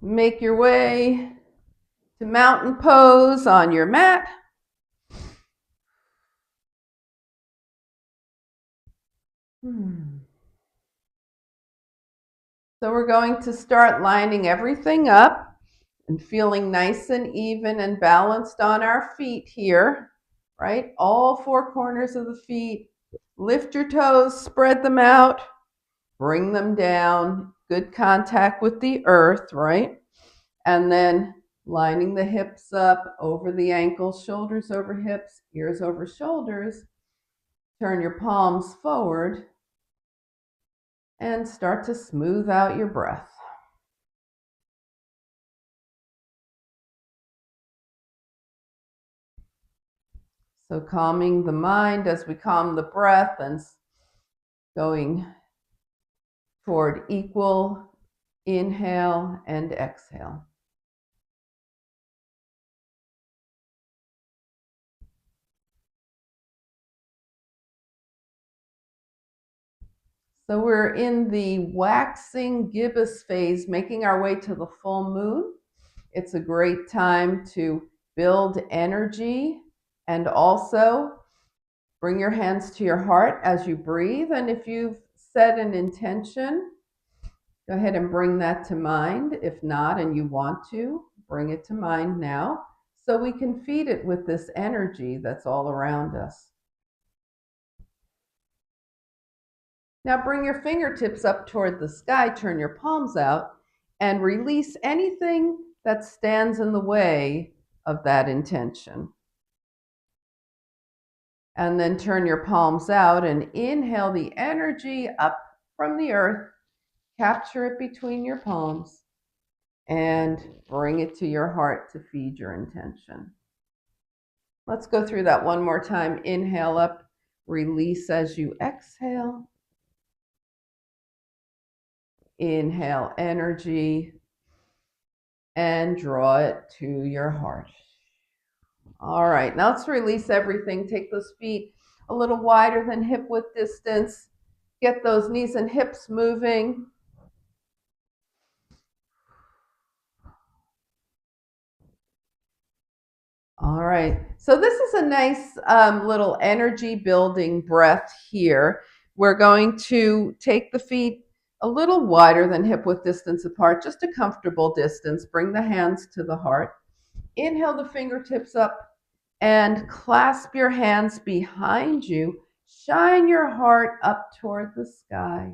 Make your way to mountain pose on your mat. So we're going to start lining everything up and feeling nice and even and balanced on our feet here, right? All four corners of the feet. Lift your toes, spread them out, bring them down. Good contact with the earth, right? And then lining the hips up over the ankles, shoulders over hips, ears over shoulders. Turn your palms forward and start to smooth out your breath. So calming the mind as we calm the breath and going toward equal inhale and exhale. So we're in the waxing gibbous phase, making our way to the full moon. It's a great time to build energy and also bring your hands to your heart as you breathe. And if you've set an intention, go ahead and bring that to mind. If not, and you want to, bring it to mind now so we can feed it with this energy that's all around us. Now bring your fingertips up toward the sky, turn your palms out, and release anything that stands in the way of that intention. And then turn your palms out and inhale the energy up from the earth, capture it between your palms, and bring it to your heart to feed your intention. Let's go through that one more time. Inhale up, release as you exhale. Inhale energy and draw it to your heart. All right, now let's release everything. Take those feet a little wider than hip width distance. Get those knees and hips moving. All right, so this is a nice little energy building breath here. We're going to take the feet a little wider than hip width distance apart, just a comfortable distance. Bring the hands to the heart. Inhale the fingertips up and clasp your hands behind you. Shine your heart up toward the sky.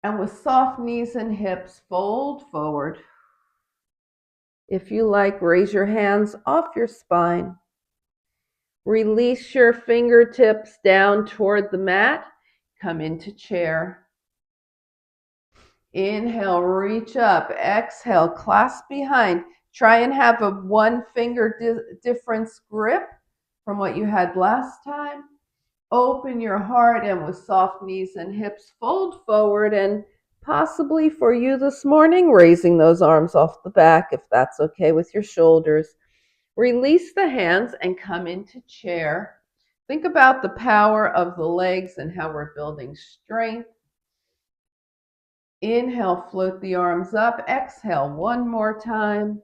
And with soft knees and hips, fold forward. If you like, raise your hands off your spine. Release your fingertips down toward the mat. Come into chair. Inhale, reach up. Exhale, clasp behind. Try and have a one finger difference grip from what you had last time. Open your heart and with soft knees and hips, fold forward, and possibly for you this morning, raising those arms off the back if that's okay with your shoulders. Release the hands and come into chair. Think about the power of the legs and how we're building strength. Inhale, float the arms up. Exhale, one more time.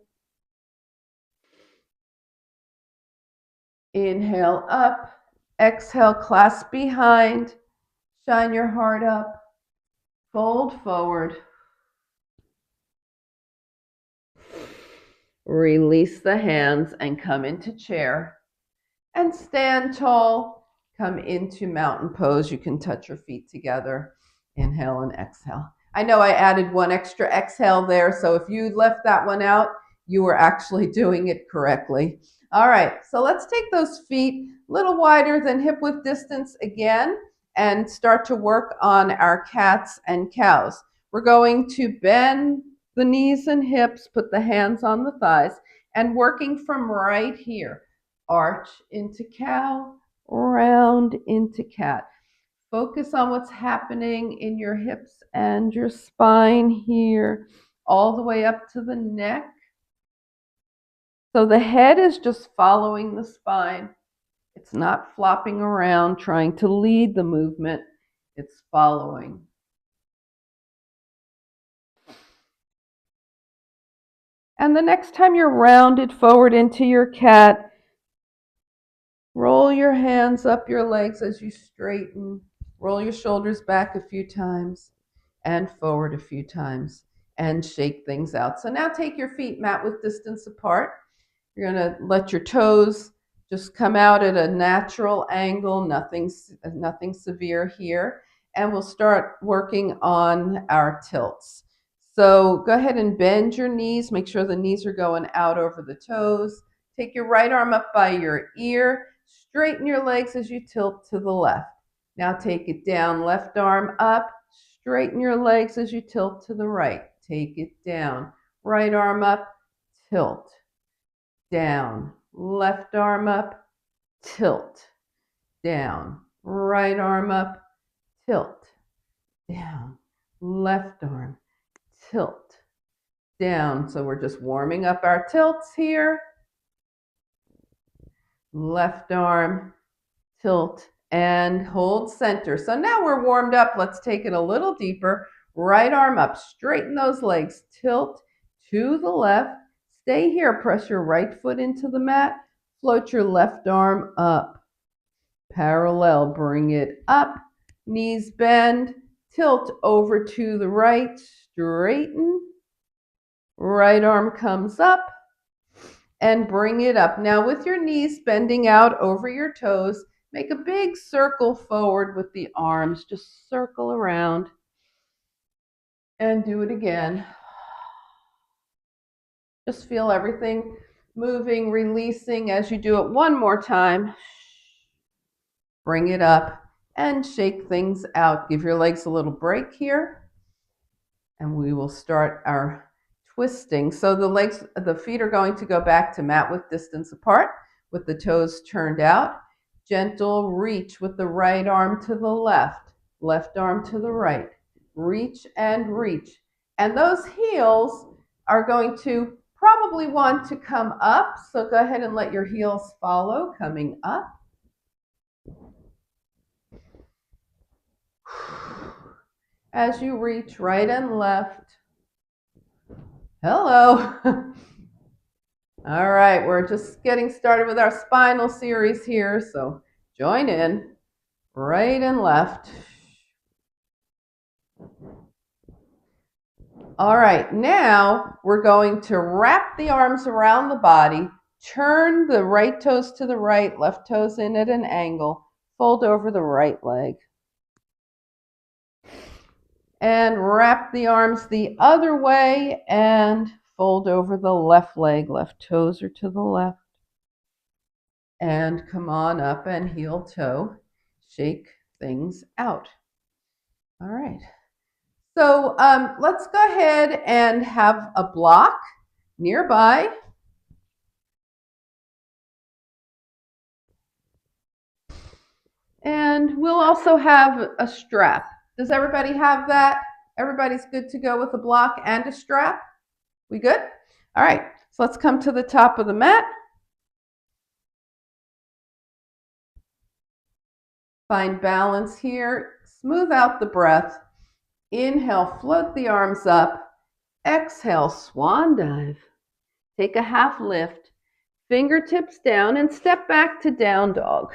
Inhale up. Exhale, clasp behind. Shine your heart up. Fold forward. Release the hands and come into chair. And stand tall. Come into mountain pose. You can touch your feet together. Inhale and exhale. I know I added one extra exhale there, so if you left that one out, you were actually doing it correctly. All right, so let's take those feet a little wider than hip width distance again and start to work on our cats and cows. We're going to bend the knees and hips, put the hands on the thighs, and working from right here. Arch into cow, round into cat. Focus on what's happening in your hips and your spine here, all the way up to the neck. So the head is just following the spine. It's not flopping around trying to lead the movement. It's following. And the next time you're rounded forward into your cat, roll your hands up your legs as you straighten. Roll your shoulders back a few times and forward a few times and shake things out. So now take your feet mat width distance apart. You're going to let your toes just come out at a natural angle, nothing severe here. And we'll start working on our tilts. So go ahead and bend your knees. Make sure the knees are going out over the toes. Take your right arm up by your ear. Straighten your legs as you tilt to the left. Now take it down, left arm up. Straighten your legs as you tilt to the right. Take it down. Right arm up, tilt. Down. Left arm up, tilt. Down. Right arm up, tilt. Down. Left arm, tilt. Down. So we're just warming up our tilts here. Left arm, tilt, and hold center. So now we're warmed up. Let's take it a little deeper. Right arm up, straighten those legs, tilt to the left. Stay here, press your right foot into the mat, float your left arm up. Parallel, bring it up, knees bend, tilt over to the right, straighten. Right arm comes up and bring it up. Now with your knees bending out over your toes, make a big circle forward with the arms. Just circle around and do it again. Just feel everything moving, releasing as you do it one more time. Bring it up and shake things out. Give your legs a little break here. And we will start our twisting. So the feet are going to go back to mat width distance apart with the toes turned out. Gentle reach with the right arm to the left, left arm to the right. Reach and reach. And those heels are going to probably want to come up. So go ahead and let your heels follow, coming up. As you reach right and left. Hello. All right, we're just getting started with our spinal series here, so join in. Right and left. All right, now we're going to wrap the arms around the body, turn the right toes to the right, left toes in at an angle, fold over the right leg. And wrap the arms the other way and fold over the left leg, left toes are to the left. And come on up and heel toe, shake things out. All right. So let's go ahead and have a block nearby. And we'll also have a strap. Does everybody have that? Everybody's good to go with a block and a strap? We good? All right, so let's come to the top of the mat. Find balance here. Smooth out the breath. Inhale, float the arms up. Exhale, swan dive. Take a half lift. Fingertips down and step back to down dog.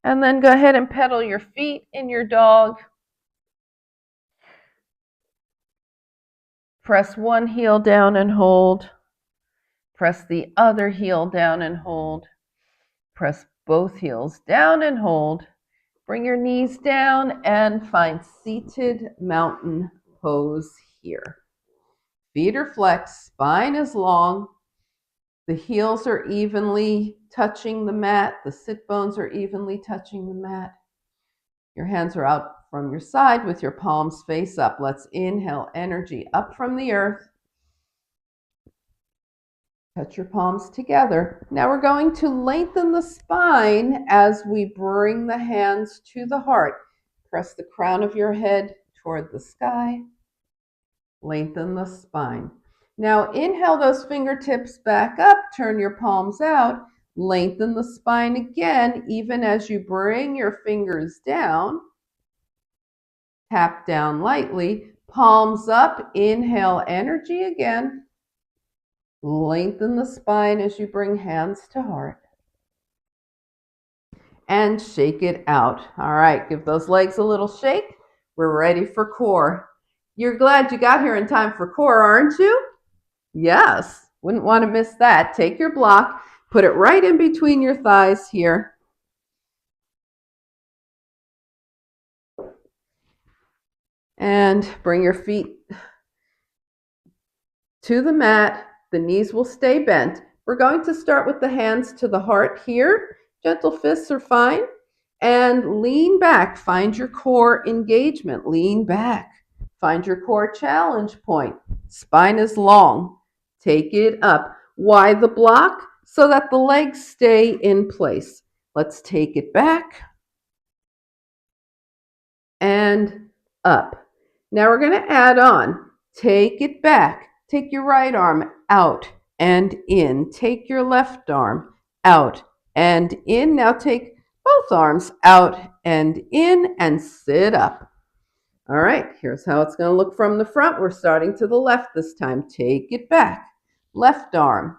And then go ahead and pedal your feet in your dog. Press one heel down and hold. Press the other heel down and hold. Press both heels down and hold. Bring your knees down and find seated mountain pose here. Feet are flexed, spine is long. The heels are evenly touching the mat. The sit bones are evenly touching the mat. Your hands are out from your side with your palms face up. Let's inhale energy up from the earth. Touch your palms together. Now we're going to lengthen the spine as we bring the hands to the heart. Press the crown of your head toward the sky. Lengthen the spine. Now inhale those fingertips back up. Turn your palms out. Lengthen the spine again, even as you bring your fingers down. Tap down lightly. Palms up, inhale energy again. Lengthen the spine as you bring hands to heart. And shake it out. All right, give those legs a little shake. We're ready for core. You're glad you got here in time for core, aren't you? Yes, wouldn't want to miss that. Take your block, put it right in between your thighs here. And bring your feet to the mat. The knees will stay bent. We're going to start with the hands to the heart here. Gentle fists are fine. And lean back. Find your core engagement. Lean back. Find your core challenge point. Spine is long. Take it up. Why the block? So that the legs stay in place. Let's take it back and up. Now we're going to add on. Take it back. Take your right arm out and in. Take your left arm out and in. Now take both arms out and in and sit up. All right, here's how it's going to look from the front. We're starting to the left this time. Take it back. Left arm,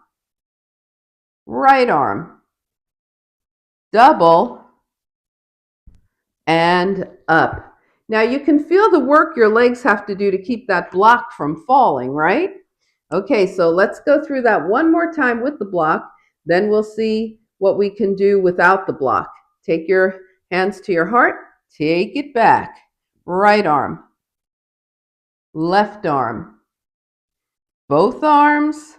right arm, double, and up. Now you can feel the work your legs have to do to keep that block from falling, right? Okay, so let's go through that one more time with the block. Then we'll see what we can do without the block. Take your hands to your heart. Take it back. Right arm. Left arm. Both arms.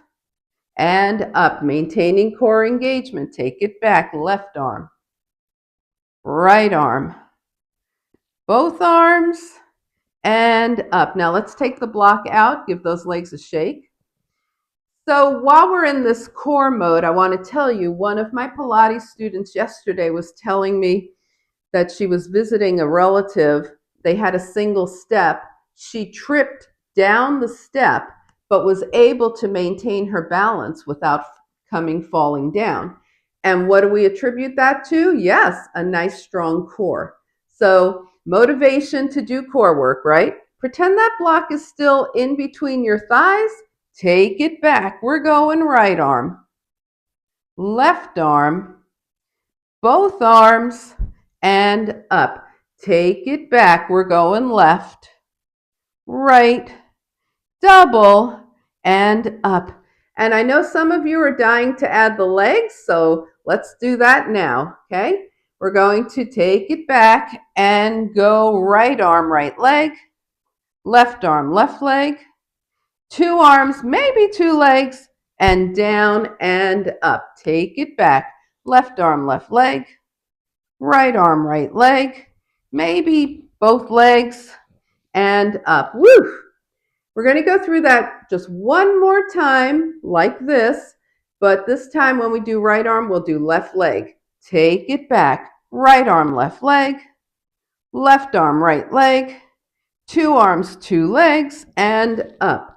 And up. Maintaining core engagement. Take it back. Left arm. Right arm. Both arms. And up. Now let's take the block out. Give those legs a shake. So while we're in this core mode, I want to tell you, one of my Pilates students yesterday was telling me that she was visiting a relative. They had a single step. She tripped down the step, but was able to maintain her balance without falling down. And what do we attribute that to? Yes, a nice strong core. So motivation to do core work, right? Pretend that block is still in between your thighs. Take it back. We're going right arm, left arm, both arms, and up. Take it back. We're going left, right, double, and up. And I know some of you are dying to add the legs, so let's do that now, okay? We're going to take it back and go right arm, right leg, left arm, left leg, two arms, maybe two legs, and down and up. Take it back. Left arm, left leg, right arm, right leg, maybe both legs, and up. Woo! We're going to go through that just one more time like this, but this time when we do right arm, we'll do left leg. Take it back. Right arm, left leg, left arm, right leg, two arms, two legs, and up.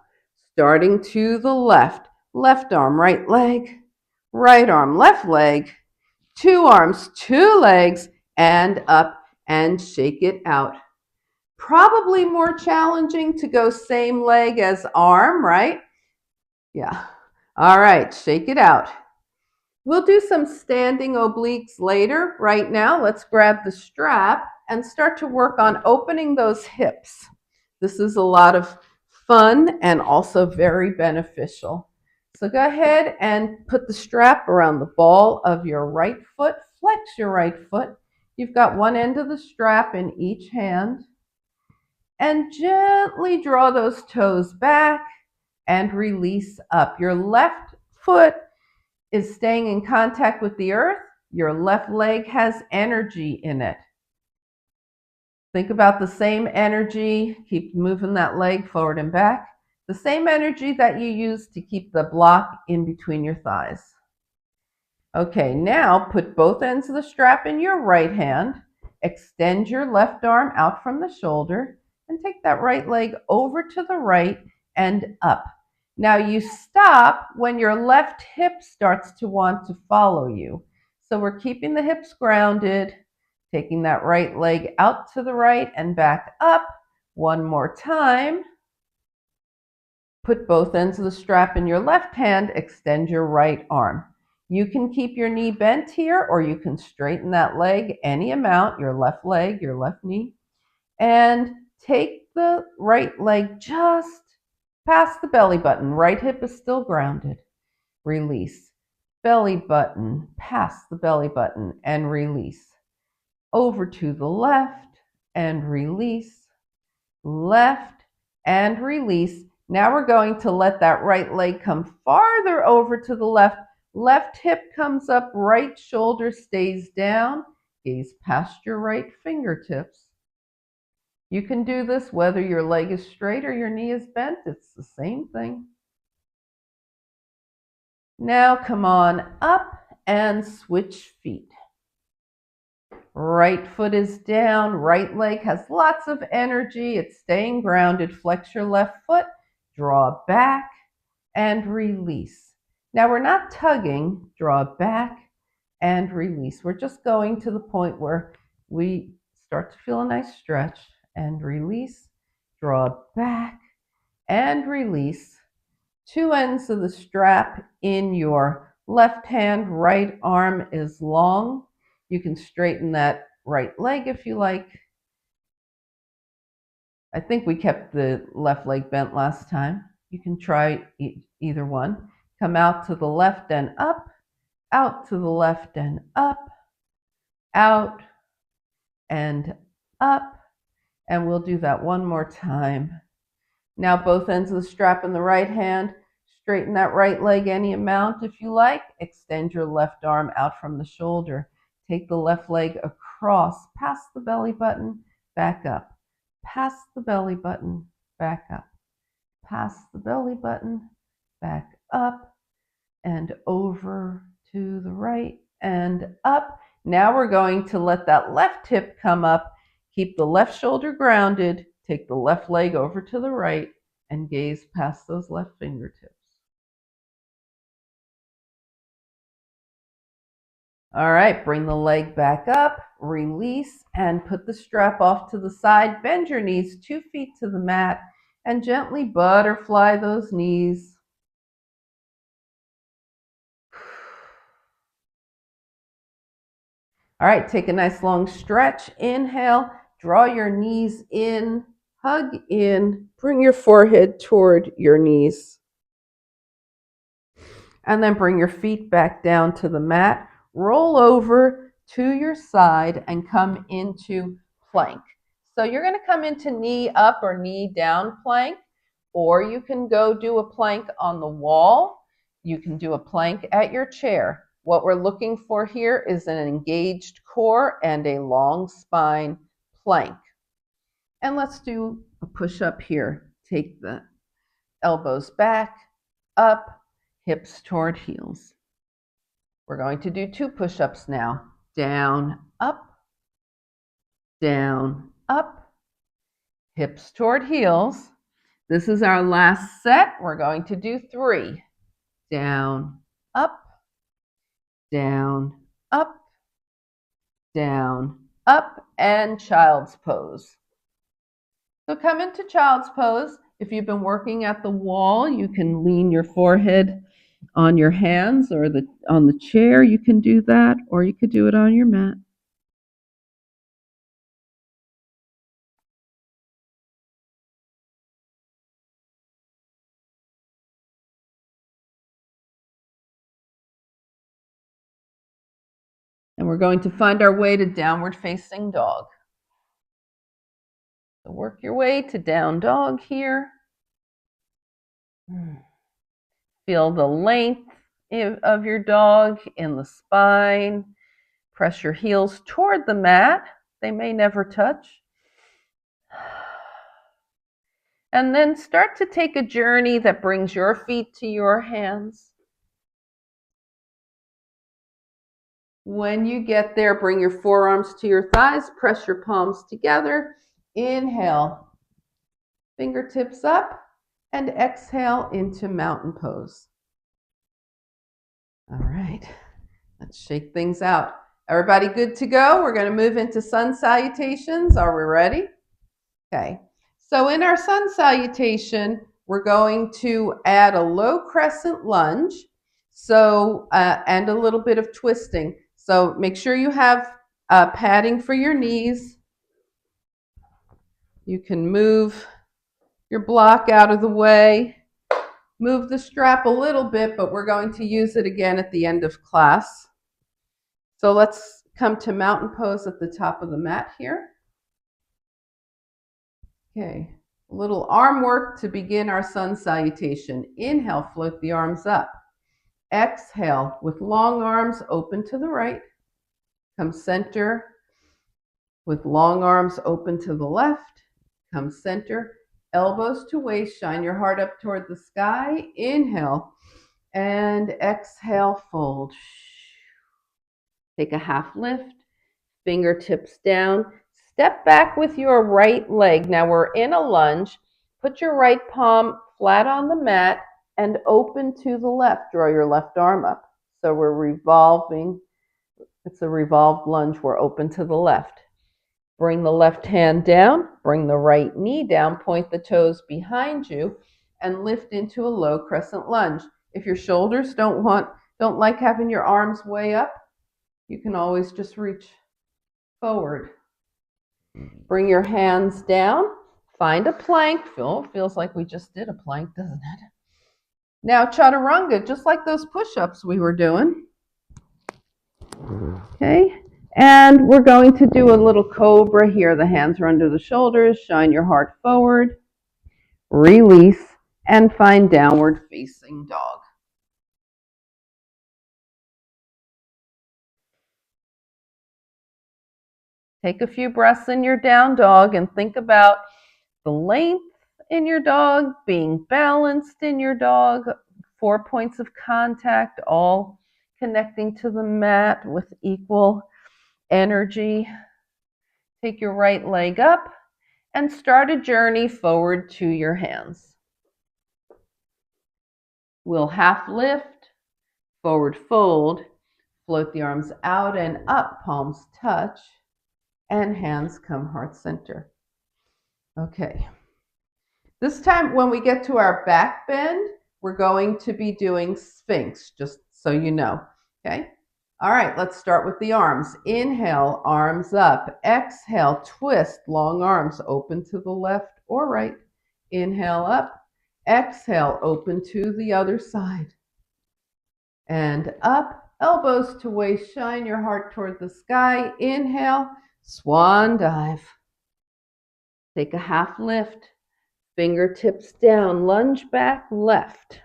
Starting to the left, left arm, right leg, right arm, left leg, two arms, two legs, and up and shake it out. Probably more challenging to go same leg as arm, right? Yeah. All right, shake it out. We'll do some standing obliques later. Right now, let's grab the strap and start to work on opening those hips. This is a lot of fun and also very beneficial. So go ahead and put the strap around the ball of your right foot. Flex your right foot. You've got one end of the strap in each hand. And gently draw those toes back and release up. Your left foot is staying in contact with the earth. Your left leg has energy in it. Think about the same energy, keep moving that leg forward and back, the same energy that you use to keep the block in between your thighs. Okay, now put both ends of the strap in your right hand, extend your left arm out from the shoulder, and take that right leg over to the right and up. Now you stop when your left hip starts to want to follow you. So we're keeping the hips grounded, taking that right leg out to the right and back up. One more time. Put both ends of the strap in your left hand, extend your right arm. You can keep your knee bent here, or you can straighten that leg any amount, your left leg, your left knee, and take the right leg just past the belly button. Right hip is still grounded. Release. Belly button, past the belly button, and release. Over to the left and release. Left and release. Now we're going to let that right leg come farther over to the left. Left hip comes up, right shoulder stays down. Gaze past your right fingertips. You can do this whether your leg is straight or your knee is bent. It's the same thing. Now come on up and switch feet. Right foot is down, right leg has lots of energy. It's staying grounded. Flex your left foot, draw back and release. Now we're not tugging, draw back and release. We're just going to the point where we start to feel a nice stretch and release, draw back and release. Two ends of the strap in your left hand, right arm is long. You can straighten that right leg if you like. I think we kept the left leg bent last time. You can try either one. Come out to the left and up, out to the left and up, out and up. And we'll do that one more time. Now both ends of the strap in the right hand. Straighten that right leg any amount if you like. Extend your left arm out from the shoulder. Take the left leg across, past the belly button, back up. Past the belly button, back up. Past the belly button, back up, and over to the right and up. Now we're going to let that left hip come up. Keep the left shoulder grounded. Take the left leg over to the right and gaze past those left fingertips. All right, bring the leg back up, release, and put the strap off to the side. Bend your knees 2 feet to the mat and gently butterfly those knees. All right, take a nice long stretch. Inhale, draw your knees in, hug in, bring your forehead toward your knees. And then bring your feet back down to the mat. Roll over to your side and come into plank. So you're going to come into knee up or knee down plank, or you can go do a plank on the wall. You can do a plank at your chair. What we're looking for here is an engaged core and a long spine plank. And let's do a push-up here. Take the elbows back, up, hips toward heels. We're going to do 2 push-ups now. Down, up, hips toward heels. This is our last set. We're going to do 3. Down, up, down, up, down, up, and child's pose. So come into child's pose. If you've been working at the wall, you can lean your forehead on your hands or on the chair. You can do that, or you could do it on your mat. And we're going to find our way to downward facing dog. So work your way to down dog here. Feel the length of your dog in the spine. Press your heels toward the mat. They may never touch. And then start to take a journey that brings your feet to your hands. When you get there, bring your forearms to your thighs, press your palms together. Inhale, fingertips up, and exhale into mountain pose. All right, let's shake things out. Everybody good to go? We're going to move into sun salutations. Are we ready? Okay, So in our sun salutation, we're going to add a low crescent lunge, and a little bit of twisting. So make sure you have padding for your knees. You can move your block out of the way, move the strap a little bit, but we're going to use it again at the end of class. So let's come to mountain pose at the top of the mat here. Okay, a little arm work to begin our sun salutation. Inhale, float the arms up. Exhale, with long arms open to the right. Come center, with long arms open to the left. Come center, elbows to waist, shine your heart up toward the sky. Inhale, and exhale, fold. Take a half lift, fingertips down. Step back with your right leg. Now we're in a lunge. Put your right palm flat on the mat and open to the left. Draw your left arm up. So we're revolving. It's a revolved lunge. We're open to the left. Bring the left hand down. Bring the right knee down. Point the toes behind you and lift into a low crescent lunge. If your shoulders don't like having your arms way up, you can always just reach forward. Bring your hands down. Find a plank. Feels like we just did a plank, doesn't it? Now chaturanga, just like those push-ups we were doing. Okay, and we're going to do a little cobra here. The hands are under the shoulders. Shine your heart forward. Release and find downward facing dog. Take a few breaths in your down dog and think about the length in your dog, being balanced in your dog, 4 points of contact, all connecting to the mat with equal energy. Take your right leg up and start a journey forward to your hands. We'll half lift, forward fold, float the arms out and up, palms touch, and hands come heart center. Okay. This time when we get to our back bend, we're going to be doing Sphinx, just so you know, okay? All right, let's start with the arms. Inhale, arms up. Exhale, twist, long arms open to the left or right. Inhale up. Exhale, open to the other side. And up, elbows to waist, shine your heart toward the sky. Inhale, swan dive. Take a half lift. Fingertips down, lunge back left.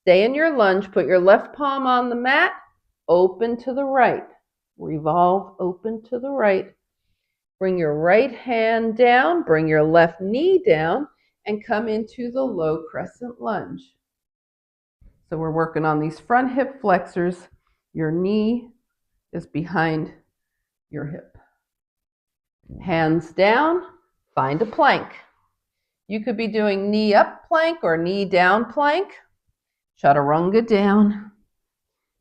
Stay in your lunge, put your left palm on the mat, open to the right. Revolve, open to the right. Bring your right hand down, bring your left knee down, and come into the low crescent lunge. So we're working on these front hip flexors. Your knee is behind your hip. Hands down, find a plank. You could be doing knee up plank or knee down plank. Chaturanga down.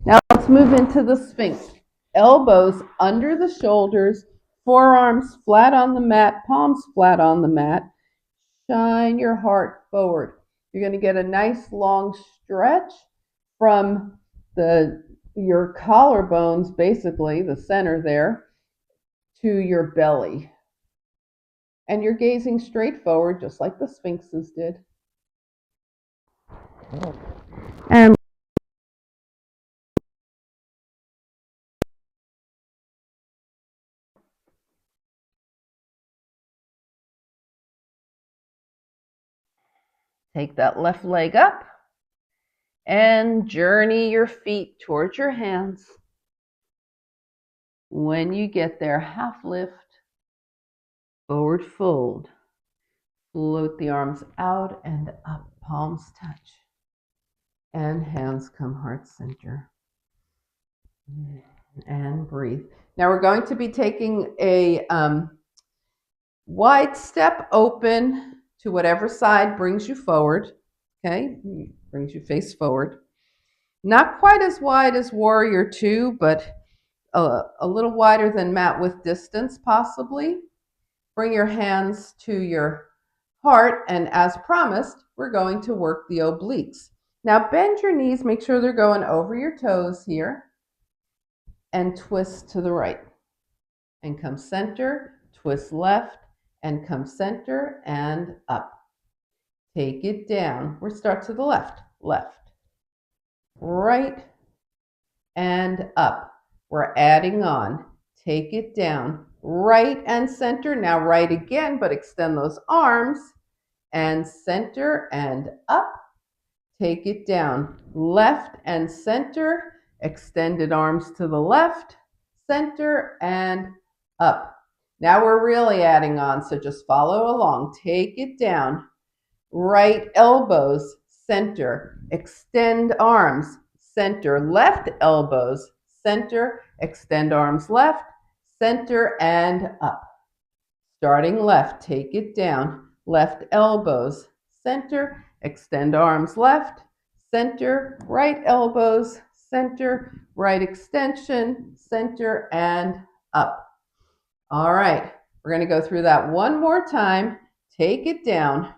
Now let's move into the Sphinx. Elbows under the shoulders, forearms flat on the mat, palms flat on the mat. Shine your heart forward. You're going to get a nice long stretch from your collarbones, basically, the center there, to your belly. And you're gazing straight forward, just like the Sphinxes did. And take that left leg up and journey your feet towards your hands. When you get there, half lift, forward fold. Float the arms out and up, palms touch. And hands come heart center. And breathe. Now we're going to be taking a wide step open to whatever side brings you forward. Okay, brings you face forward. Not quite as wide as Warrior Two, but a little wider than mat with distance, possibly. Bring your hands to your heart, and as promised, we're going to work the obliques. Now bend your knees, make sure they're going over your toes here, and twist to the right. And come center, twist left, and come center and up. Take it down. We start to the left, left, right, and up. We're adding on. Take it down, right and center. Now right again, but extend those arms, and center and up. Take it down, left and center, extended arms to the left, center and up. Now we're really adding on, so just follow along. Take it down, right elbows, center, extend arms, center, left elbows, center, extend arms left, center and up. Starting left, take it down, left elbows, center, extend arms left, center, right elbows, center, right extension, center, and up. All right, we're going to go through that one more time. Take it down,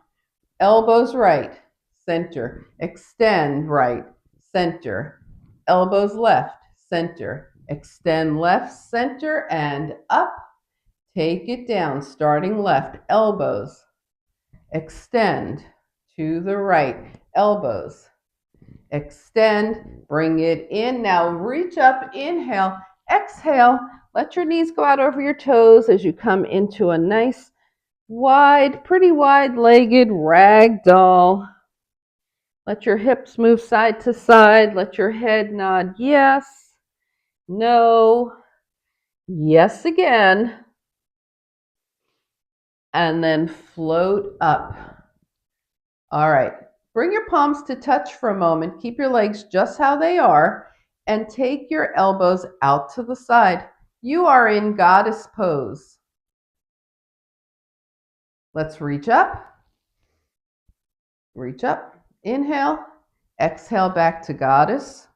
elbows right, center, extend right, center, elbows left, center, extend left, center, and up. Take it down, starting left, elbows, extend to the right, elbows, extend, bring it in. Now reach up, inhale, exhale, let your knees go out over your toes as you come into a nice, wide, pretty wide-legged ragdoll. Let your hips move side to side, let your head nod yes, no, yes again. And then float up. All right, bring your palms to touch for a moment. Keep your legs just how they are and take your elbows out to the side. You are in goddess pose. Let's reach up. Reach up. Inhale. Exhale back to goddess.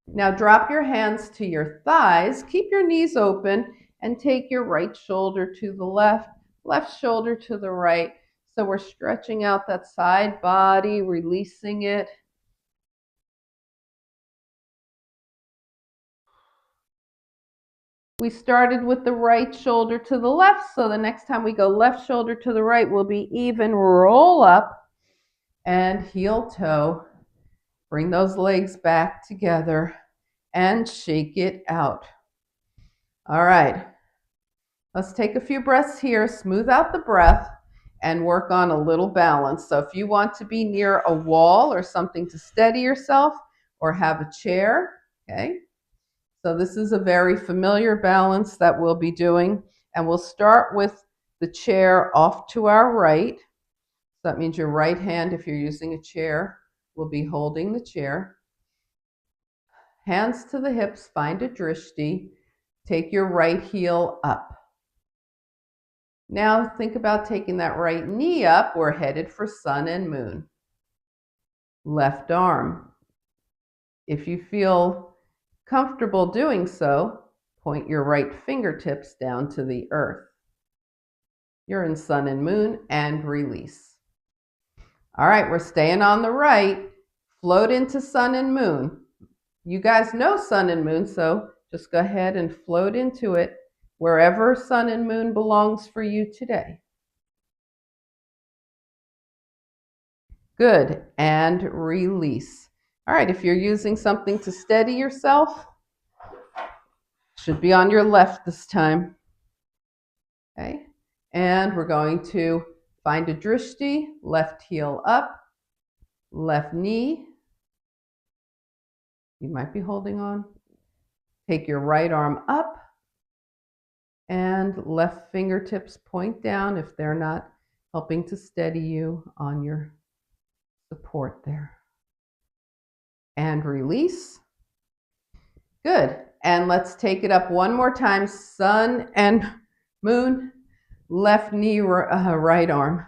Now drop your hands to your thighs. Keep your knees open and take your right shoulder to the left, left shoulder to the right. So we're stretching out that side body, releasing it. We started with the right shoulder to the left, so the next time we go left shoulder to the right, we'll be even. Roll up and heel toe. Bring those legs back together and shake it out. All right. Let's take a few breaths here, smooth out the breath, and work on a little balance. So if you want to be near a wall or something to steady yourself, or have a chair, okay? So this is a very familiar balance that we'll be doing, and we'll start with the chair off to our right. So that means your right hand, if you're using a chair, will be holding the chair. Hands to the hips, find a drishti. Take your right heel up. Now think about taking that right knee up. We're headed for sun and moon. Left arm. If you feel comfortable doing so, point your right fingertips down to the earth. You're in sun and moon, and release. All right, we're staying on the right. Float into sun and moon. You guys know sun and moon, so just go ahead and float into it wherever sun and moon belongs for you today. Good, and release. All right, if you're using something to steady yourself, should be on your left this time. Okay, and we're going to find a drishti, left heel up, left knee. You might be holding on. Take your right arm up, and left fingertips point down if they're not helping to steady you on your support there. And release. Good. And let's take it up one more time. Sun and moon, left knee, right arm.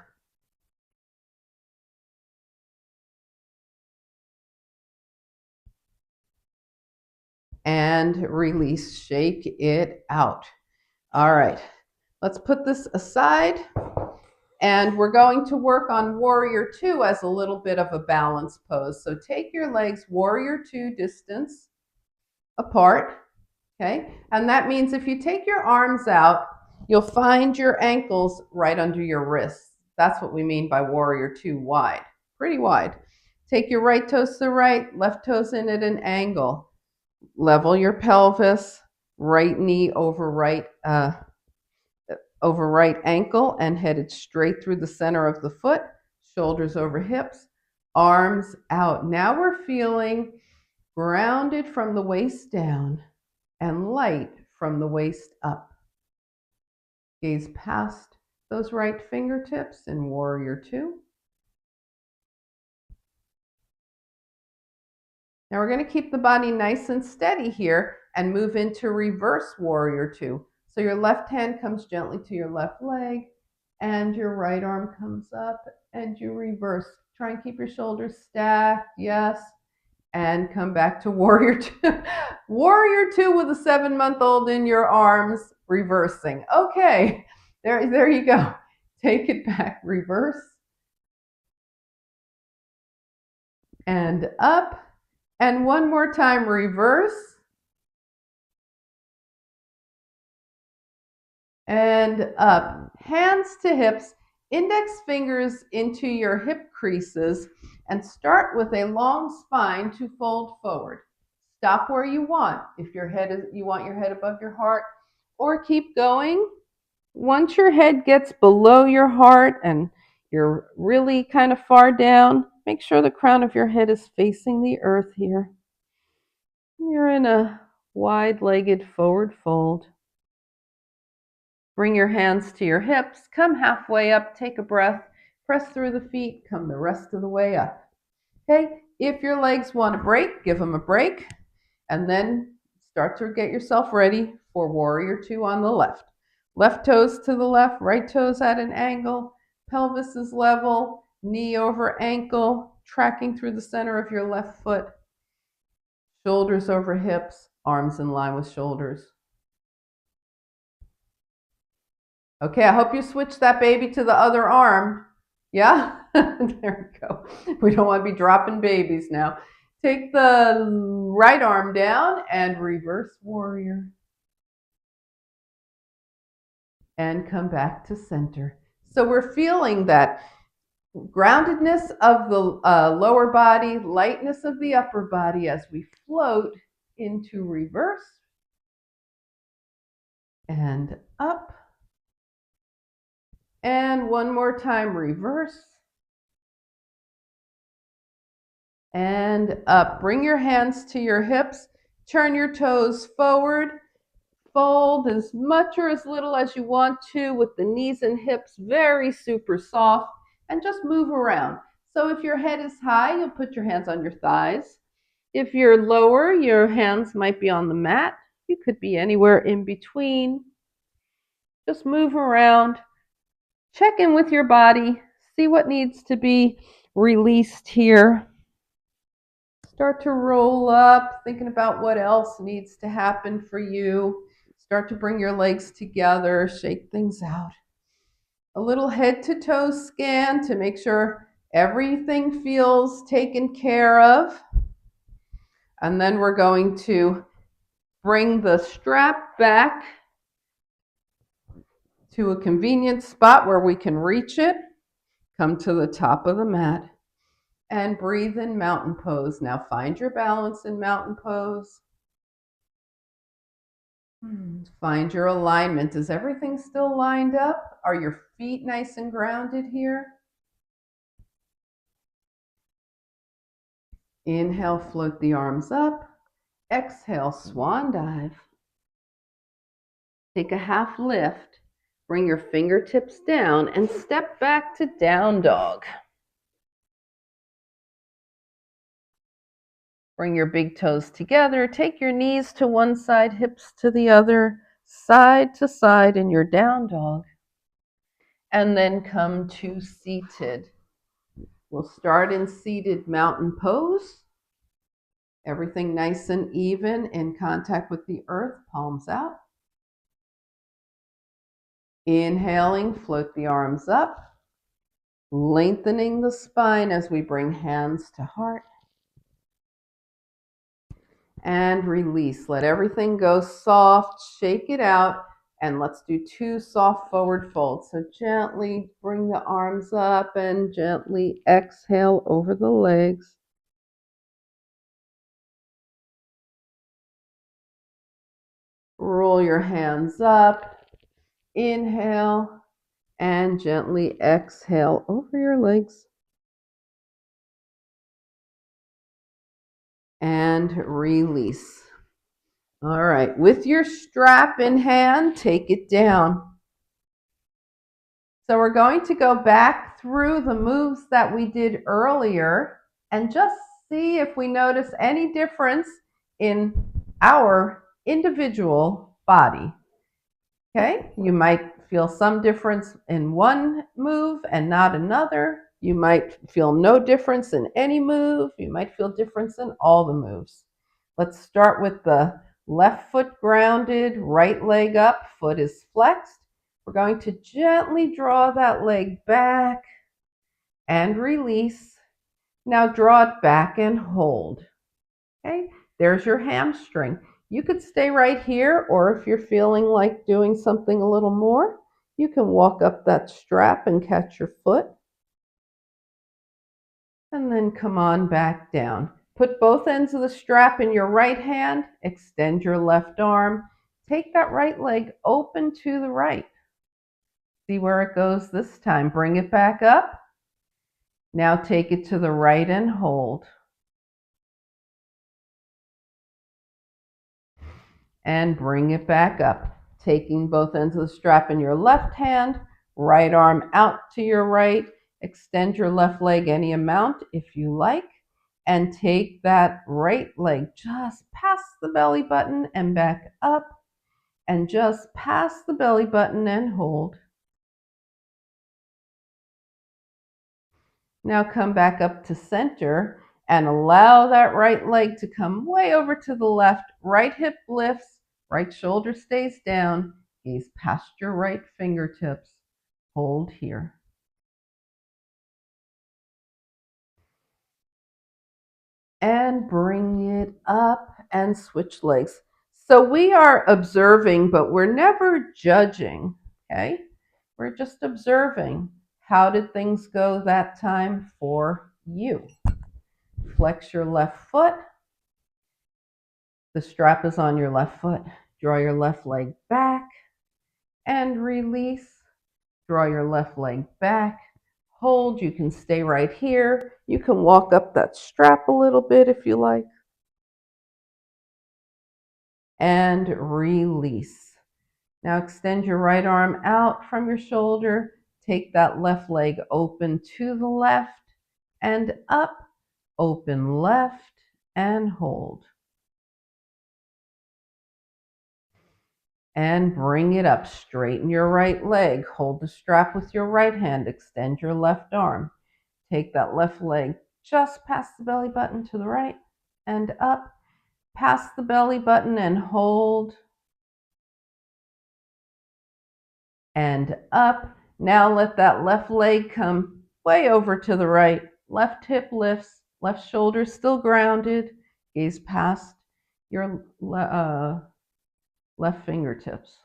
And release. Shake it out. All right. Let's put this aside And we're going to work on Warrior Two as a little bit of a balance pose. So take your legs Warrior Two distance apart, okay? And that means if you take your arms out, you'll find your ankles right under your wrists. That's what we mean by Warrior Two, wide, pretty wide. Take your right toes to the right, left toes in at an angle. Level your pelvis, right knee over right ankle and headed straight through the center of the foot, shoulders over hips, arms out. Now we're feeling grounded from the waist down and light from the waist up. Gaze past those right fingertips in Warrior Two. Now we're going to keep the body nice and steady here and move into reverse Warrior Two. So your left hand comes gently to your left leg and your right arm comes up and you reverse. Try and keep your shoulders stacked, yes, and come back to Warrior Two. Warrior Two with a 7-month-old in your arms, reversing. Okay, there you go. Take it back, reverse, and up. And one more time, reverse. And up. Hands to hips, index fingers into your hip creases, and start with a long spine to fold forward. Stop where you want. If you want your head above your heart, or keep going. Once your head gets below your heart and you're really kind of far down, make sure the crown of your head is facing the earth here. You're in a wide-legged forward fold. Bring your hands to your hips, come halfway up, take a breath, press through the feet, come the rest of the way up. Okay, if your legs want a break, give them a break, and then start to get yourself ready for Warrior Two on the left. Left toes to the left, right toes at an angle, pelvis is level, knee over ankle, tracking through the center of your left foot, shoulders over hips, arms in line with shoulders. Okay, I hope you switch that baby to the other arm. Yeah? There we go. We don't want to be dropping babies now. Take the right arm down and reverse warrior. And come back to center. So we're feeling that groundedness of the lower body, lightness of the upper body as we float into reverse and up. And one more time, reverse and up. Bring your hands to your hips, turn your toes forward, fold as much or as little as you want to with the knees and hips very super soft, and just move around. So if your head is high, you'll put your hands on your thighs. If you're lower, your hands might be on the mat. You could be anywhere in between. Just move around. Check in with your body. See what needs to be released here. Start to roll up, thinking about what else needs to happen for you. Start to bring your legs together, shake things out. A little head to toe scan to make sure everything feels taken care of. And then we're going to bring the strap back to a convenient spot where we can reach it. Come to the top of the mat and breathe in mountain pose. Now find your balance in mountain pose. Find your alignment. Is everything still lined up? Are your feet nice and grounded here? Inhale, float the arms up. Exhale, swan dive. Take a half lift. Bring your fingertips down and step back to down dog. Bring your big toes together. Take your knees to one side, hips to the other, side to side in your down dog. And then come to seated. We'll start in seated mountain pose. Everything nice and even in contact with the earth, palms out. Inhaling, float the arms up. lengthening the spine as we bring hands to heart. And release. Let everything go soft, shake it out, and let's do 2 soft forward folds. So gently bring the arms up and gently exhale over the legs. Roll your hands up, inhale, and gently exhale over your legs. And release. All right, with your strap in hand, take it down. So we're going to go back through the moves that we did earlier and just see if we notice any difference in our individual body. Okay, you might feel some difference in one move and not another. You might feel no difference in any move. You might feel difference in all the moves. Let's start with the left foot grounded, right leg up, foot is flexed. We're going to gently draw that leg back and release. Now draw it back and hold. Okay, there's your hamstring. You could stay right here, or if you're feeling like doing something a little more, you can walk up that strap and catch your foot. And then come on back down. Put both ends of the strap in your right hand, extend your left arm, take that right leg open to the right. See where it goes this time. Bring it back up. Now take it to the right and hold. And bring it back up. Taking both ends of the strap in your left hand, right arm out to your right, extend your left leg any amount if you like, and take that right leg just past the belly button and back up, and just past the belly button and hold. Now come back up to center and allow that right leg to come way over to the left. Right hip lifts, right shoulder stays down, gaze past your right fingertips. Hold here. And bring it up and switch legs. So we are observing, but we're never judging, okay? We're just observing. How did things go that time for you? Flex your left foot. The strap is on your left foot. Draw your left leg back and release. Draw your left leg back. Hold. You can stay right here. You can walk up that strap a little bit if you like. And release. Now extend your right arm out from your shoulder. Take that left leg open to the left and up. Open left and hold. And bring it up. Straighten your right leg. Hold the strap with your right hand. Extend your left arm. Take that left leg just past the belly button to the right and up. Past the belly button and hold. And up. Now let that left leg come way over to the right. Left hip lifts. Left shoulder still grounded. Gaze past your left fingertips.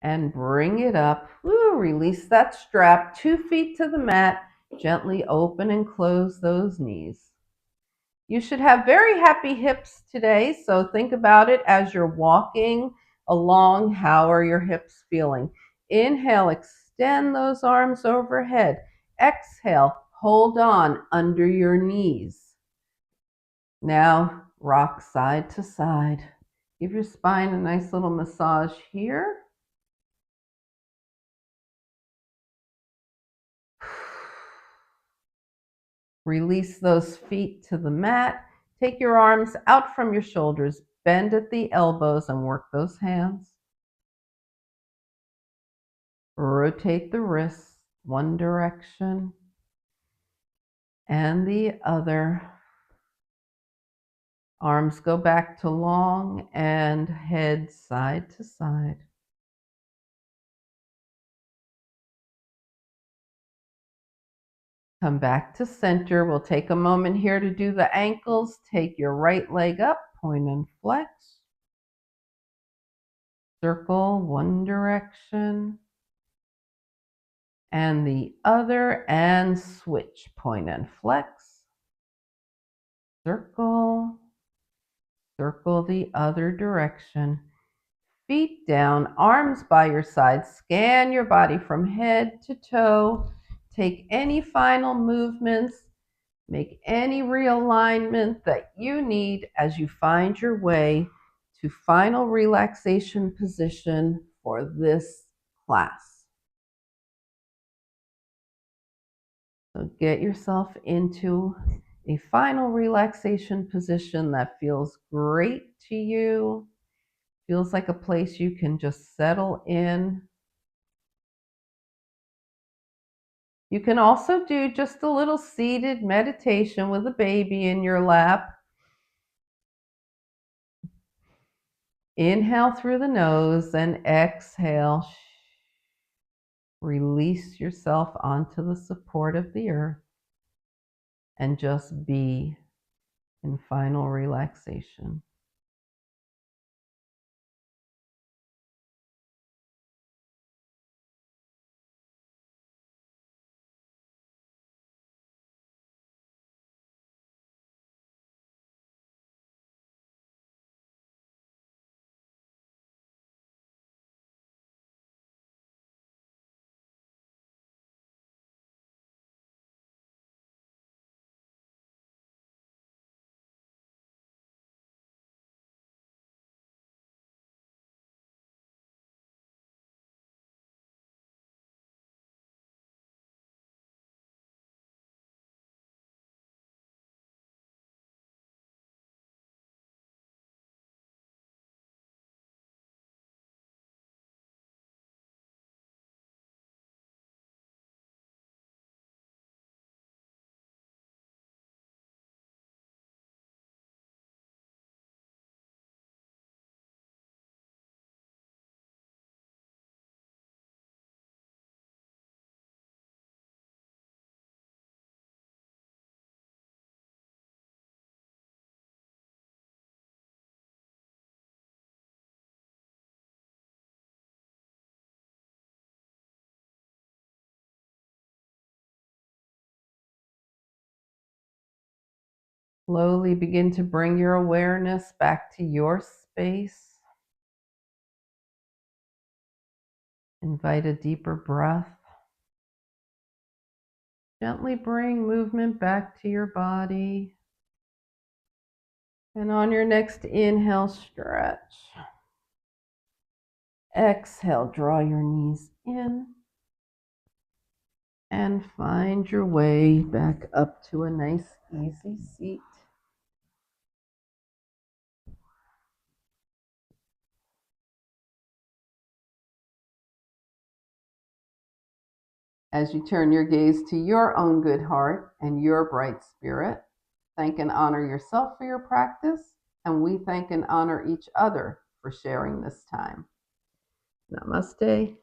And bring it up. Woo, release that strap. 2 feet to the mat. Gently open and close those knees. You should have very happy hips today, so think about it as you're walking along. How are your hips feeling? Inhale, extend those arms overhead. Exhale, hold on under your knees. Now rock side to side. Give your spine a nice little massage here. Release those feet to the mat. Take your arms out from your shoulders. Bend at the elbows and work those hands. Rotate the wrists one direction and the other. Arms go back to long and head side to side. Come back to center. We'll take a moment here to do the ankles. Take your right leg up, point and flex. Circle one direction and the other, and switch, point and flex. Circle, circle the other direction. Feet down, arms by your side. Scan your body from head to toe. Take any final movements. Make any realignment that you need as you find your way to final relaxation position for this class. So get yourself into a final relaxation position that feels great to you, feels like a place you can just settle in. You can also do just a little seated meditation with a baby in your lap. Inhale through the nose and exhale. Release yourself onto the support of the earth and just be in final relaxation. Slowly begin to bring your awareness back to your space. Invite a deeper breath. Gently bring movement back to your body. And on your next inhale, stretch. Exhale, draw your knees in. And find your way back up to a nice, easy seat. As you turn your gaze to your own good heart and your bright spirit, thank and honor yourself for your practice, and we thank and honor each other for sharing this time. Namaste.